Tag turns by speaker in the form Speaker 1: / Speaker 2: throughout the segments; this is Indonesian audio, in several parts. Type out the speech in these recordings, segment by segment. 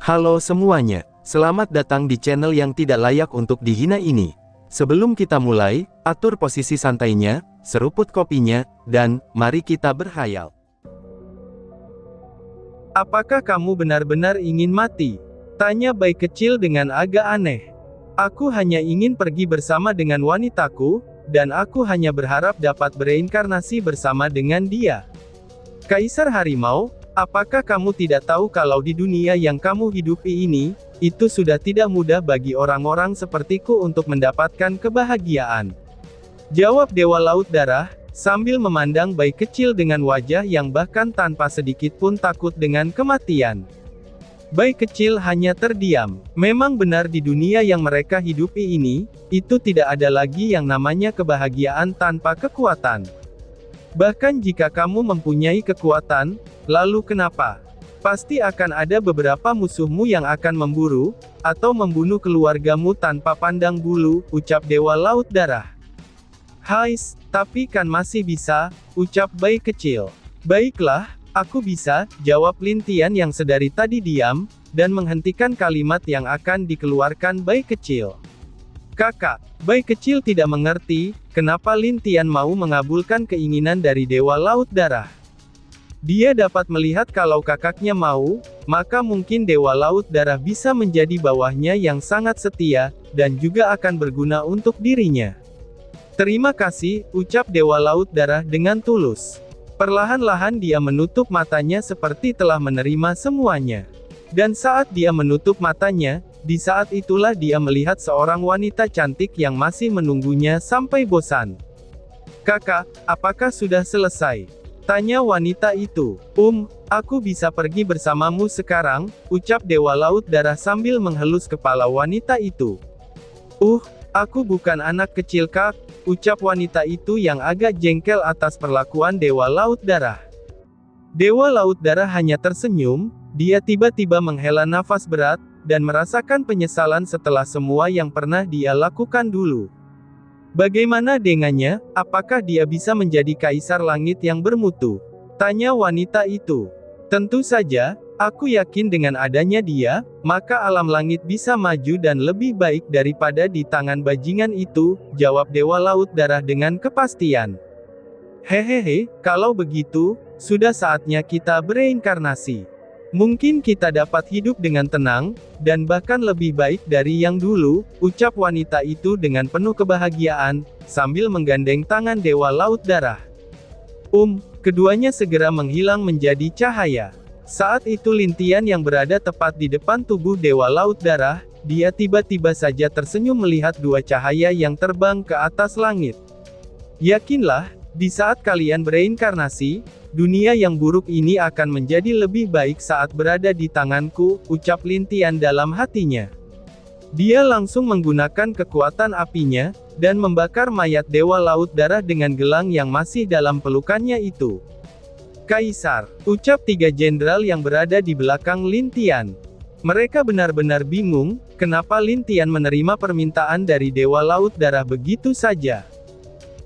Speaker 1: Halo semuanya, selamat datang di channel yang tidak layak untuk dihina ini. Sebelum kita mulai, atur posisi santainya, seruput kopinya, dan mari kita berkhayal.
Speaker 2: Apakah kamu benar-benar ingin mati? Tanya bayi kecil dengan agak aneh. Aku hanya ingin pergi bersama dengan wanitaku, dan aku hanya berharap dapat bereinkarnasi bersama dengan dia. Kaisar Harimau, apakah kamu tidak tahu kalau di dunia yang kamu hidupi ini, itu sudah tidak mudah bagi orang-orang sepertiku untuk mendapatkan kebahagiaan? Jawab Dewa Laut Darah, sambil memandang bayi kecil dengan wajah yang bahkan tanpa sedikit pun takut dengan kematian. Bayi kecil hanya terdiam. Memang benar di dunia yang mereka hidupi ini, itu tidak ada lagi yang namanya kebahagiaan tanpa kekuatan. Bahkan jika kamu mempunyai kekuatan, lalu kenapa? Pasti akan ada beberapa musuhmu yang akan memburu, atau membunuh keluargamu tanpa pandang bulu, ucap Dewa Laut Darah. Hais, tapi kan masih bisa, ucap bayi kecil. Baiklah, aku bisa, jawab Lintian yang sedari tadi diam, dan menghentikan kalimat yang akan dikeluarkan bayi kecil. Kakak, bayi kecil tidak mengerti, kenapa Lintian mau mengabulkan keinginan dari Dewa Laut Darah. Dia dapat melihat kalau kakaknya mau, maka mungkin Dewa Laut Darah bisa menjadi bawahnya yang sangat setia, dan juga akan berguna untuk dirinya. Terima kasih, ucap Dewa Laut Darah dengan tulus. Perlahan-lahan dia menutup matanya seperti telah menerima semuanya. Dan saat dia menutup matanya, di saat itulah dia melihat seorang wanita cantik yang masih menunggunya sampai bosan. Kakak, apakah sudah selesai? Tanya wanita itu. Aku bisa pergi bersamamu sekarang, ucap Dewa Laut Darah sambil menghelus kepala wanita itu. Aku bukan anak kecil kak, ucap wanita itu yang agak jengkel atas perlakuan Dewa Laut Darah. Dewa Laut Darah hanya tersenyum, dia tiba-tiba menghela nafas berat, dan merasakan penyesalan setelah semua yang pernah dia lakukan dulu. Bagaimana dengannya, apakah dia bisa menjadi kaisar langit yang bermutu? Tanya wanita itu. Tentu saja, aku yakin dengan adanya dia, maka alam langit bisa maju dan lebih baik daripada di tangan bajingan itu, jawab Dewa Laut Darah dengan kepastian. Hehehe, kalau begitu, sudah saatnya kita bereinkarnasi. Mungkin kita dapat hidup dengan tenang, dan bahkan lebih baik dari yang dulu, ucap wanita itu dengan penuh kebahagiaan, sambil menggandeng tangan Dewa Laut Darah. Keduanya segera menghilang menjadi cahaya. Saat itu Lintian yang berada tepat di depan tubuh Dewa Laut Darah, dia tiba-tiba saja tersenyum melihat dua cahaya yang terbang ke atas langit. Yakinlah, di saat kalian bereinkarnasi, dunia yang buruk ini akan menjadi lebih baik saat berada di tanganku, ucap Lintian dalam hatinya. Dia langsung menggunakan kekuatan apinya, dan membakar mayat Dewa Laut Darah dengan gelang yang masih dalam pelukannya itu. Kaisar, ucap tiga jenderal yang berada di belakang Lintian. Mereka benar-benar bingung, kenapa Lintian menerima permintaan dari Dewa Laut Darah begitu saja.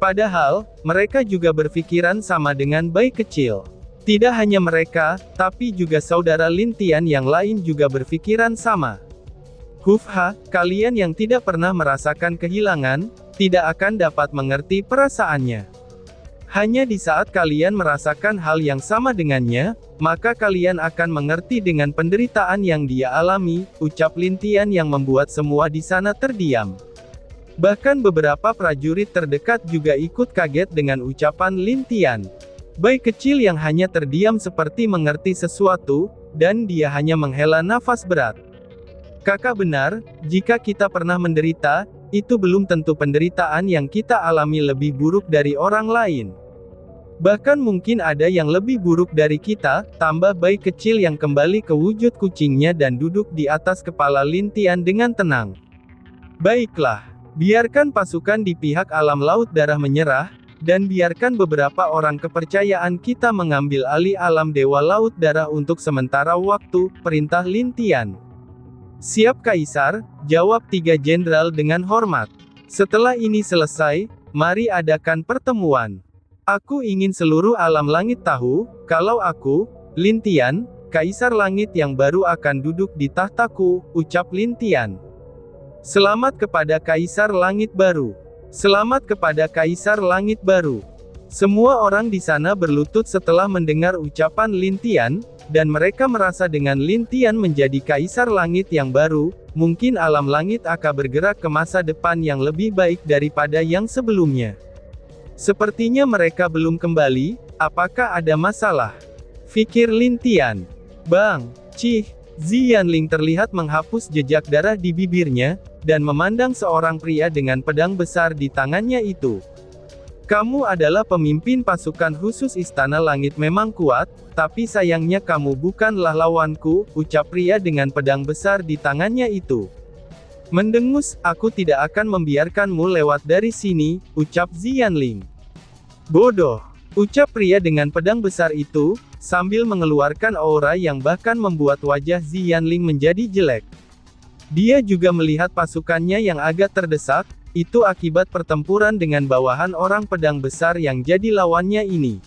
Speaker 2: Padahal, mereka juga berpikiran sama dengan bayi kecil. Tidak hanya mereka, tapi juga saudara Lintian yang lain juga berpikiran sama. Kalian yang tidak pernah merasakan kehilangan, tidak akan dapat mengerti perasaannya. Hanya di saat kalian merasakan hal yang sama dengannya, maka kalian akan mengerti dengan penderitaan yang dia alami, ucap Lintian yang membuat semua di sana terdiam. Bahkan beberapa prajurit terdekat juga ikut kaget dengan ucapan Lintian. Bayi kecil yang hanya terdiam seperti mengerti sesuatu, dan dia hanya menghela nafas berat. Kakak benar, jika kita pernah menderita, itu belum tentu penderitaan yang kita alami lebih buruk dari orang lain. Bahkan mungkin ada yang lebih buruk dari kita, tambah bayi kecil yang kembali ke wujud kucingnya dan duduk di atas kepala Lintian dengan tenang. Baiklah. Biarkan pasukan di pihak alam Laut Darah menyerah, dan biarkan beberapa orang kepercayaan kita mengambil alih alam Dewa Laut Darah untuk sementara waktu, perintah Lintian. Siap Kaisar, jawab tiga jenderal dengan hormat. Setelah ini selesai, mari adakan pertemuan. Aku ingin seluruh alam langit tahu, kalau aku, Lintian, Kaisar Langit yang baru akan duduk di tahtaku, ucap Lin Tian. Selamat kepada Kaisar Langit baru. Selamat kepada Kaisar Langit baru. Semua orang di sana berlutut setelah mendengar ucapan Lin Tian, dan mereka merasa dengan Lin Tian menjadi Kaisar Langit yang baru, mungkin alam langit akan bergerak ke masa depan yang lebih baik daripada yang sebelumnya. Sepertinya mereka belum kembali, apakah ada masalah? Fikir Lin Tian. Bang, Cih, Zi Yanling terlihat menghapus jejak darah di bibirnya, dan memandang seorang pria dengan pedang besar di tangannya itu. Kamu adalah pemimpin pasukan khusus Istana Langit memang kuat, tapi sayangnya kamu bukanlah lawanku, ucap pria dengan pedang besar di tangannya itu. Mendengus, aku tidak akan membiarkanmu lewat dari sini, ucap Zi Yanling. Bodoh, ucap pria dengan pedang besar itu, sambil mengeluarkan aura yang bahkan membuat wajah Zi Yanling menjadi jelek. Dia juga melihat pasukannya yang agak terdesak, itu akibat pertempuran dengan bawahan orang pedang besar yang jadi lawannya ini.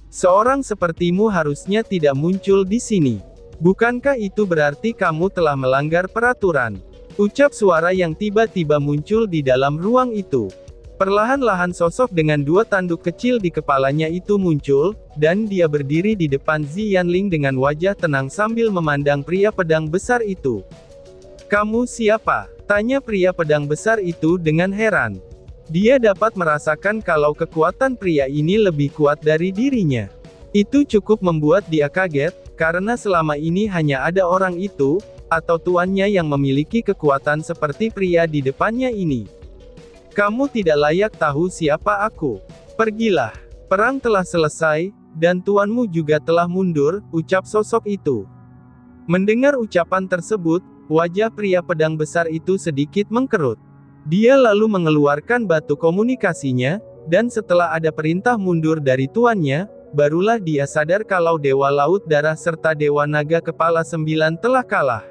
Speaker 2: Seorang sepertimu harusnya tidak muncul di sini. Bukankah itu berarti kamu telah melanggar peraturan? Ucap suara yang tiba-tiba muncul di dalam ruang itu. Perlahan-lahan sosok dengan dua tanduk kecil di kepalanya itu muncul, dan dia berdiri di depan Zi Yanling dengan wajah tenang sambil memandang pria pedang besar itu. Kamu siapa? Tanya pria pedang besar itu dengan heran. Dia dapat merasakan kalau kekuatan pria ini lebih kuat dari dirinya. Itu cukup membuat dia kaget, karena selama ini hanya ada orang itu, atau tuannya yang memiliki kekuatan seperti pria di depannya ini. Kamu tidak layak tahu siapa aku. Pergilah. Perang telah selesai, dan tuanmu juga telah mundur, ucap sosok itu. Mendengar ucapan tersebut, wajah pria pedang besar itu sedikit mengkerut. Dia lalu mengeluarkan batu komunikasinya, dan setelah ada perintah mundur dari tuannya, barulah dia sadar kalau Dewa Laut Darah serta Dewa Naga Kepala 9 telah kalah.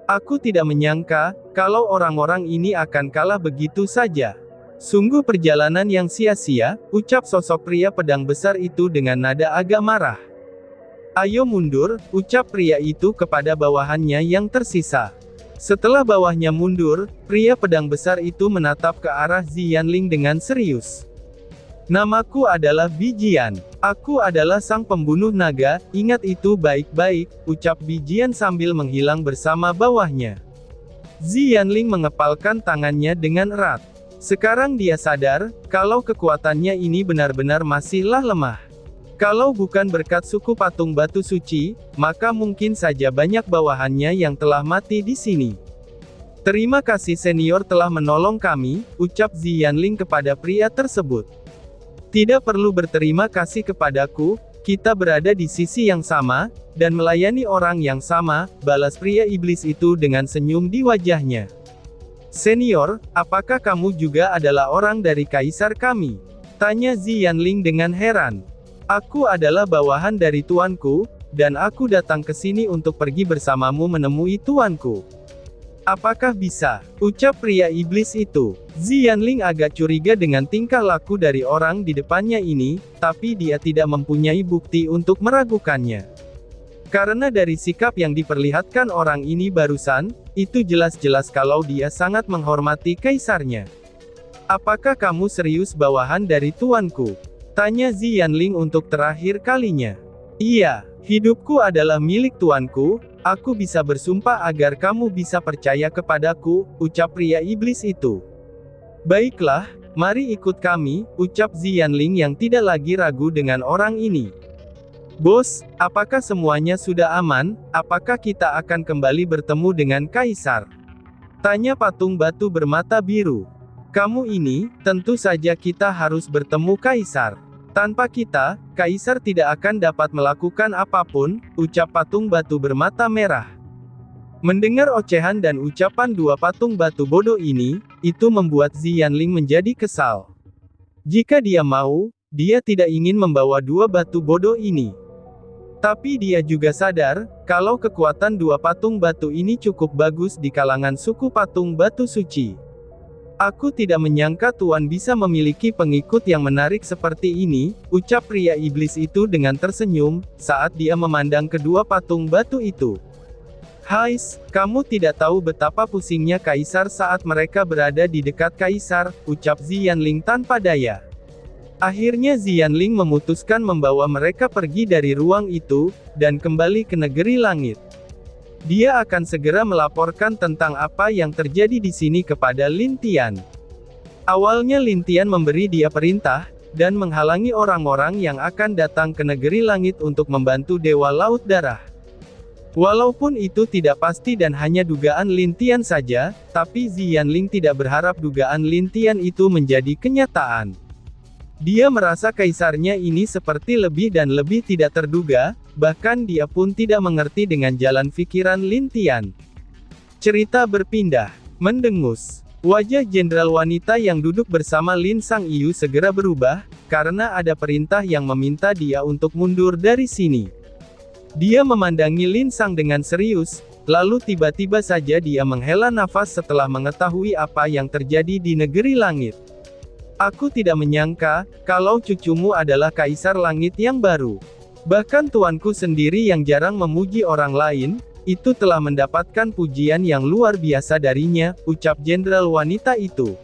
Speaker 2: Aku tidak menyangka, kalau orang-orang ini akan kalah begitu saja. Sungguh perjalanan yang sia-sia, ucap sosok pria pedang besar itu dengan nada agak marah. Ayo mundur, ucap pria itu kepada bawahannya yang tersisa. Setelah bawahnya mundur, pria pedang besar itu menatap ke arah Zi Yanling dengan serius. Namaku adalah Bijian. Aku adalah sang pembunuh naga, ingat itu baik-baik, ucap Bijian sambil menghilang bersama bawahnya. Zi Yanling mengepalkan tangannya dengan erat. Sekarang dia sadar, kalau kekuatannya ini benar-benar masihlah lemah. Kalau bukan berkat suku patung batu suci, maka mungkin saja banyak bawahannya yang telah mati di sini. Terima kasih senior telah menolong kami, ucap Zi Yanling kepada pria tersebut. Tidak perlu berterima kasih kepadaku, kita berada di sisi yang sama, dan melayani orang yang sama, balas pria iblis itu dengan senyum di wajahnya. Senior, apakah kamu juga adalah orang dari kaisar kami? Tanya Zi Yanling dengan heran. Aku adalah bawahan dari tuanku, dan aku datang ke sini untuk pergi bersamamu menemui tuanku. Apakah bisa? Ucap pria iblis itu. Zi Yanling agak curiga dengan tingkah laku dari orang di depannya ini, tapi dia tidak mempunyai bukti untuk meragukannya. Karena dari sikap yang diperlihatkan orang ini barusan, itu jelas-jelas kalau dia sangat menghormati kaisarnya. Apakah kamu serius bawahan dari tuanku? Tanya Zi Yanling untuk terakhir kalinya. Iya, hidupku adalah milik tuanku, aku bisa bersumpah agar kamu bisa percaya kepadaku, ucap pria iblis itu. Baiklah, mari ikut kami, ucap Zi Yanling yang tidak lagi ragu dengan orang ini. Bos, apakah semuanya sudah aman? Apakah kita akan kembali bertemu dengan kaisar? Tanya patung batu bermata biru. Kamu ini, tentu saja kita harus bertemu kaisar. Tanpa kita, kaisar tidak akan dapat melakukan apapun, ucap patung batu bermata merah. Mendengar ocehan dan ucapan dua patung batu bodoh ini, itu membuat Zi Yanling menjadi kesal. Jika dia mau, dia tidak ingin membawa dua batu bodoh ini. Tapi dia juga sadar, kalau kekuatan dua patung batu ini cukup bagus di kalangan suku patung batu suci. Aku tidak menyangka Tuan bisa memiliki pengikut yang menarik seperti ini, ucap pria iblis itu dengan tersenyum, saat dia memandang kedua patung batu itu. Hais, kamu tidak tahu betapa pusingnya Kaisar saat mereka berada di dekat Kaisar, ucap Xianling tanpa daya. Akhirnya Xianling memutuskan membawa mereka pergi dari ruang itu, dan kembali ke negeri langit. Dia akan segera melaporkan tentang apa yang terjadi di sini kepada Lin Tian. Awalnya Lin Tian memberi dia perintah, dan menghalangi orang-orang yang akan datang ke negeri langit untuk membantu Dewa Laut Darah. Walaupun itu tidak pasti dan hanya dugaan Lin Tian saja, tapi Xianling tidak berharap dugaan Lin Tian itu menjadi kenyataan. Dia merasa kaisarnya ini seperti lebih dan lebih tidak terduga, bahkan dia pun tidak mengerti dengan jalan pikiran Lin Tian. Cerita berpindah, mendengus. Wajah jenderal wanita yang duduk bersama Lin Sang Yu segera berubah, karena ada perintah yang meminta dia untuk mundur dari sini. Dia memandangi Lin Sang dengan serius, lalu tiba-tiba saja dia menghela nafas setelah mengetahui apa yang terjadi di negeri langit. Aku tidak menyangka, kalau cucumu adalah Kaisar Langit yang baru. Bahkan tuanku sendiri yang jarang memuji orang lain, itu telah mendapatkan pujian yang luar biasa darinya, ucap jenderal wanita itu.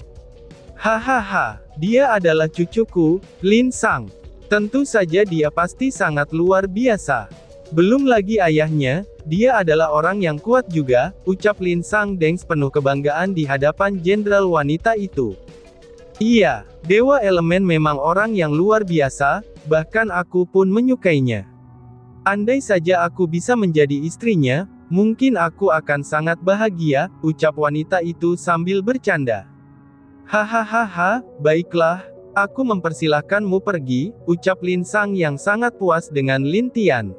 Speaker 2: Hahaha, dia adalah cucuku, Lin Sang. Tentu saja dia pasti sangat luar biasa. Belum lagi ayahnya, dia adalah orang yang kuat juga, ucap Lin Sang dengan penuh kebanggaan di hadapan jenderal wanita itu. Iya, Dewa Elemen memang orang yang luar biasa, bahkan aku pun menyukainya. Andai saja aku bisa menjadi istrinya, mungkin aku akan sangat bahagia, ucap wanita itu sambil bercanda. Hahaha, baiklah, aku mempersilahkanmu pergi, ucap Lin Sang yang sangat puas dengan Lin Tian.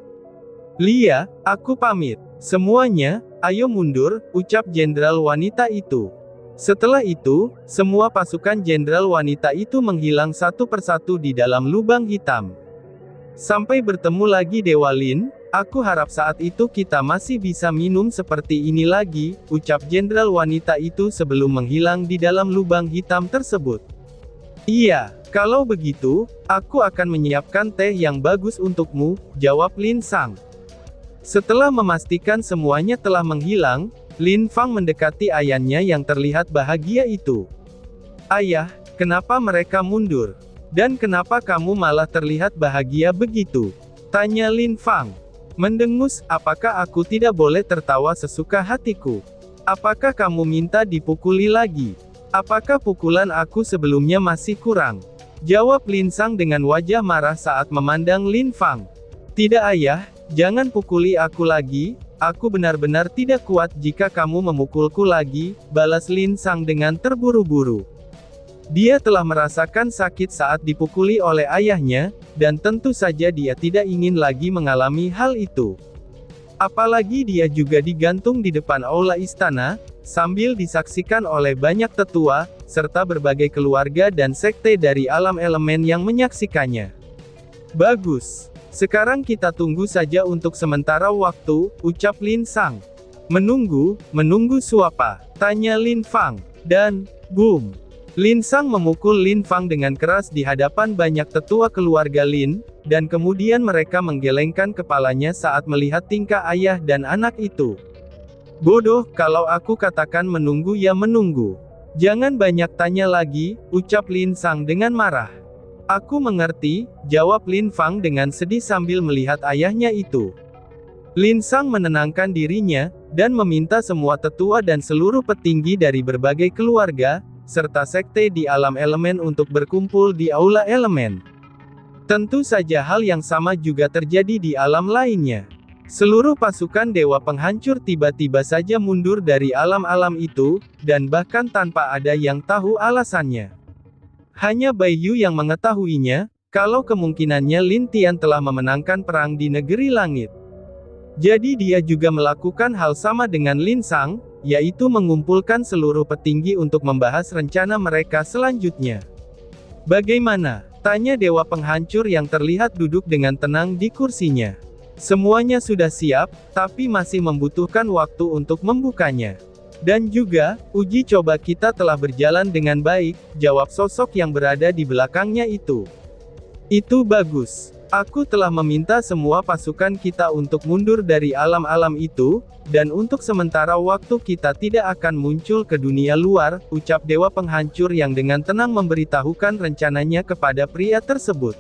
Speaker 2: Lia, aku pamit. Semuanya, ayo mundur, ucap jenderal wanita itu. Setelah itu, semua pasukan jenderal wanita itu menghilang satu persatu di dalam lubang hitam. Sampai bertemu lagi Dewa Lin, aku harap saat itu kita masih bisa minum seperti ini lagi, ucap jenderal wanita itu sebelum menghilang di dalam lubang hitam tersebut. Iya, kalau begitu, aku akan menyiapkan teh yang bagus untukmu, jawab Lin Sang. Setelah memastikan semuanya telah menghilang, Lin Fang mendekati ayahnya yang terlihat bahagia itu. Ayah, kenapa mereka mundur? Dan kenapa kamu malah terlihat bahagia begitu? Tanya Lin Fang. Mendengus, apakah aku tidak boleh tertawa sesuka hatiku? Apakah kamu minta dipukuli lagi? Apakah pukulan aku sebelumnya masih kurang? Jawab Lin Sang dengan wajah marah saat memandang Lin Fang. Tidak ayah, jangan pukuli aku lagi. Aku benar-benar tidak kuat jika kamu memukulku lagi, balas Lin Sang dengan terburu-buru. Dia telah merasakan sakit saat dipukuli oleh ayahnya, dan tentu saja dia tidak ingin lagi mengalami hal itu. Apalagi dia juga digantung di depan aula istana, sambil disaksikan oleh banyak tetua, serta berbagai keluarga dan sekte dari alam elemen yang menyaksikannya. Bagus. Sekarang kita tunggu saja untuk sementara waktu, ucap Lin Sang. Menunggu suapa? Tanya Lin Fang. Dan, boom. Lin Sang memukul Lin Fang dengan keras di hadapan banyak tetua keluarga Lin, dan kemudian mereka menggelengkan kepalanya saat melihat tingkah ayah dan anak itu. Bodoh, kalau aku katakan menunggu ya menunggu. Jangan banyak tanya lagi, ucap Lin Sang dengan marah. Aku mengerti, jawab Lin Fang dengan sedih sambil melihat ayahnya itu. Lin Sang menenangkan dirinya, dan meminta semua tetua dan seluruh petinggi dari berbagai keluarga, serta sekte di alam elemen untuk berkumpul di aula elemen. Tentu saja hal yang sama juga terjadi di alam lainnya. Seluruh pasukan dewa penghancur tiba-tiba saja mundur dari alam-alam itu, dan bahkan tanpa ada yang tahu alasannya. Hanya Bai Yu yang mengetahuinya, kalau kemungkinannya Lin Tian telah memenangkan perang di negeri langit. Jadi dia juga melakukan hal sama dengan Lin Sang, yaitu mengumpulkan seluruh petinggi untuk membahas rencana mereka selanjutnya. Bagaimana? Tanya Dewa Penghancur yang terlihat duduk dengan tenang di kursinya. Semuanya sudah siap, tapi masih membutuhkan waktu untuk membukanya. Dan juga, uji coba kita telah berjalan dengan baik, jawab sosok yang berada di belakangnya itu. Itu bagus. Aku telah meminta semua pasukan kita untuk mundur dari alam-alam itu, dan untuk sementara waktu kita tidak akan muncul ke dunia luar, ucap Dewa Penghancur yang dengan tenang memberitahukan rencananya kepada pria tersebut.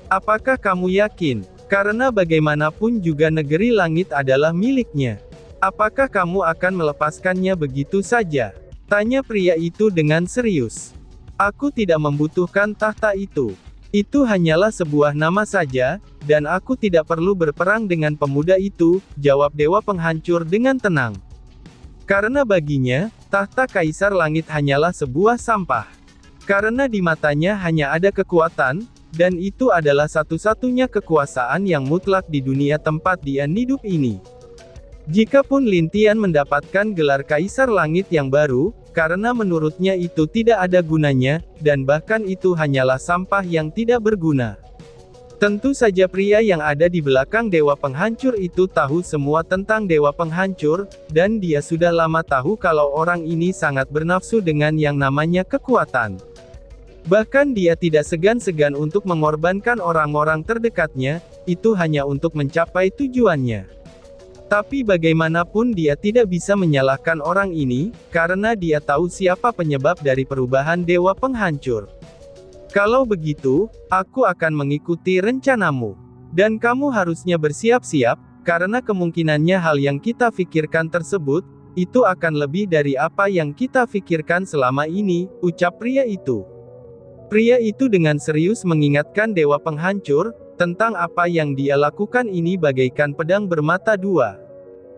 Speaker 2: Apakah kamu yakin? Karena bagaimanapun juga negeri langit adalah miliknya. Apakah kamu akan melepaskannya begitu saja? Tanya pria itu dengan serius. Aku tidak membutuhkan tahta itu. Itu hanyalah sebuah nama saja, dan aku tidak perlu berperang dengan pemuda itu, jawab Dewa Penghancur dengan tenang. Karena baginya, tahta Kaisar Langit hanyalah sebuah sampah. Karena di matanya hanya ada kekuatan, dan itu adalah satu-satunya kekuasaan yang mutlak di dunia tempat dia hidup ini. Jikapun Lin Tian mendapatkan gelar Kaisar Langit yang baru, karena menurutnya itu tidak ada gunanya, dan bahkan itu hanyalah sampah yang tidak berguna. Tentu saja pria yang ada di belakang Dewa Penghancur itu tahu semua tentang Dewa Penghancur, dan dia sudah lama tahu kalau orang ini sangat bernafsu dengan yang namanya kekuatan. Bahkan dia tidak segan-segan untuk mengorbankan orang-orang terdekatnya, itu hanya untuk mencapai tujuannya. Tapi bagaimanapun dia tidak bisa menyalahkan orang ini, karena dia tahu siapa penyebab dari perubahan Dewa Penghancur. Kalau begitu, aku akan mengikuti rencanamu. Dan kamu harusnya bersiap-siap, karena kemungkinannya hal yang kita pikirkan tersebut, itu akan lebih dari apa yang kita pikirkan selama ini, ucap pria itu. Pria itu dengan serius mengingatkan Dewa Penghancur, tentang apa yang dia lakukan ini bagaikan pedang bermata dua.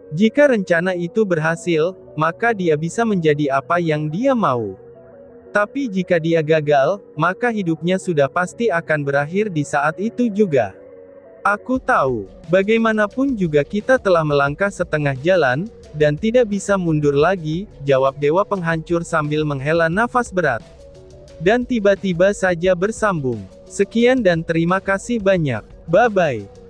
Speaker 2: Jika rencana itu berhasil, maka dia bisa menjadi apa yang dia mau. Tapi jika dia gagal, maka hidupnya sudah pasti akan berakhir di saat itu juga. Aku tahu, bagaimanapun juga kita telah melangkah setengah jalan, dan tidak bisa mundur lagi, jawab Dewa Penghancur sambil menghela nafas berat. Dan tiba-tiba saja bersambung. Sekian dan terima kasih banyak. Bye-bye.